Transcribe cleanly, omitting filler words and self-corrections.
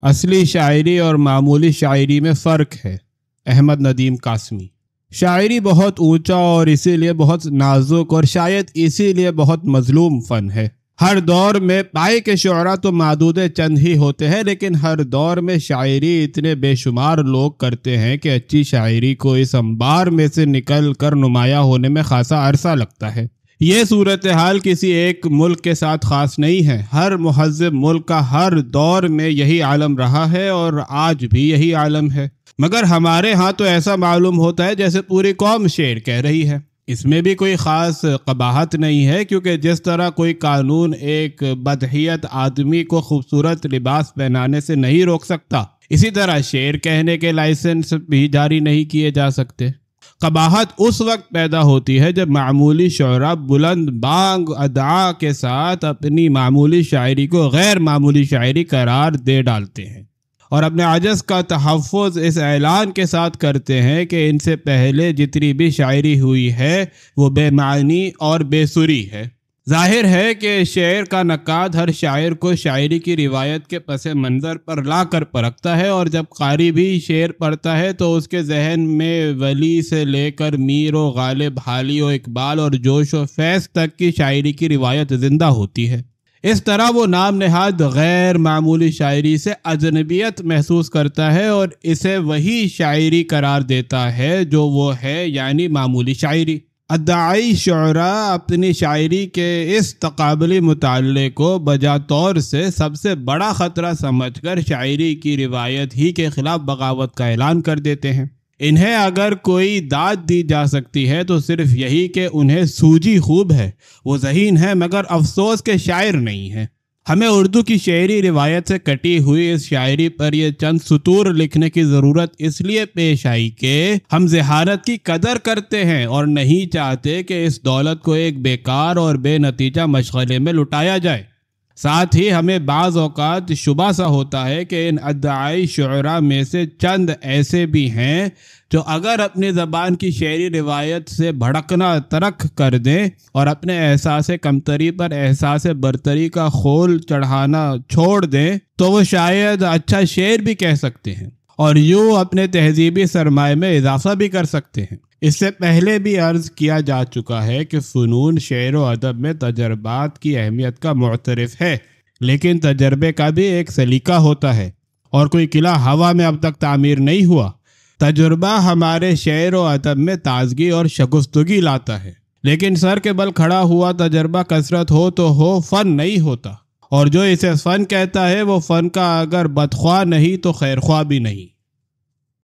اصلی شاعری اور معمولی شاعری میں فرق ہے۔ احمد ندیم قاسمی۔ شاعری بہت اونچا اور اسی لیے بہت نازک اور شاید اسی لیے بہت مظلوم فن ہے۔ ہر دور میں پائے کے شعراء تو معدود چند ہی ہوتے ہیں، لیکن ہر دور میں شاعری اتنے بے شمار لوگ کرتے ہیں کہ اچھی شاعری کو اس انبار میں سے نکل کر نمایاں ہونے میں خاصا عرصہ لگتا ہے۔ یہ صورتحال کسی ایک ملک کے ساتھ خاص نہیں ہے۔ ہر مہذب ملک کا ہر دور میں یہی عالم رہا ہے اور آج بھی یہی عالم ہے، مگر ہمارے ہاں تو ایسا معلوم ہوتا ہے جیسے پوری قوم شعر کہہ رہی ہے۔ اس میں بھی کوئی خاص قباحت نہیں ہے، کیونکہ جس طرح کوئی قانون ایک بدحیت آدمی کو خوبصورت لباس پہنانے سے نہیں روک سکتا، اسی طرح شعر کہنے کے لائسنس بھی جاری نہیں کیے جا سکتے۔ قباحت اس وقت پیدا ہوتی ہے جب معمولی شعراء بلند بانگ ادعا کے ساتھ اپنی معمولی شاعری کو غیر معمولی شاعری قرار دے ڈالتے ہیں اور اپنے عجز کا تحفظ اس اعلان کے ساتھ کرتے ہیں کہ ان سے پہلے جتنی بھی شاعری ہوئی ہے وہ بے معنی اور بے سری ہے۔ ظاہر ہے کہ شعر کا نقاد ہر شاعر کو شاعری کی روایت کے پس منظر پر لا کر پرکھتا ہے، اور جب قاری بھی شعر پڑھتا ہے تو اس کے ذہن میں ولی سے لے کر میر و غالب، حالی و اقبال اور جوش و فیض تک کی شاعری کی روایت زندہ ہوتی ہے۔ اس طرح وہ نام نہاد غیر معمولی شاعری سے اجنبیت محسوس کرتا ہے اور اسے وہی شاعری قرار دیتا ہے جو وہ ہے، یعنی معمولی شاعری۔ ادعائی شعراء اپنی شاعری کے اس تقابلی مطالعے کو بجا طور سے سب سے بڑا خطرہ سمجھ کر شاعری کی روایت ہی کے خلاف بغاوت کا اعلان کر دیتے ہیں۔ انہیں اگر کوئی داد دی جا سکتی ہے تو صرف یہی کہ انہیں سوجی خوب ہے، وہ ذہین ہے مگر افسوس کے شاعر نہیں ہے۔ ہمیں اردو کی شعری روایت سے کٹی ہوئی اس شاعری پر یہ چند سطور لکھنے کی ضرورت اس لیے پیش آئی کہ ہم ذہانت کی قدر کرتے ہیں اور نہیں چاہتے کہ اس دولت کو ایک بیکار اور بے نتیجہ مشغلے میں لٹایا جائے۔ ساتھ ہی ہمیں بعض اوقات شبہ سا ہوتا ہے کہ ان ادعائی شعراء میں سے چند ایسے بھی ہیں جو اگر اپنی زبان کی شعری روایت سے بھڑکنا ترک کر دیں اور اپنے احساس کمتری پر احساس برتری کا خول چڑھانا چھوڑ دیں تو وہ شاید اچھا شعر بھی کہہ سکتے ہیں اور یوں اپنے تہذیبی سرمایہ میں اضافہ بھی کر سکتے ہیں۔ اس سے پہلے بھی عرض کیا جا چکا ہے کہ فنون شعر و ادب میں تجربات کی اہمیت کا معترف ہے، لیکن تجربے کا بھی ایک سلیقہ ہوتا ہے اور کوئی قلعہ ہوا میں اب تک تعمیر نہیں ہوا۔ تجربہ ہمارے شعر و ادب میں تازگی اور شگفتگی لاتا ہے، لیکن سر کے بل کھڑا ہوا تجربہ کثرت ہو تو ہو، فن نہیں ہوتا، اور جو اسے فن کہتا ہے وہ فن کا اگر بدخواہ نہیں تو خیرخواہ بھی نہیں۔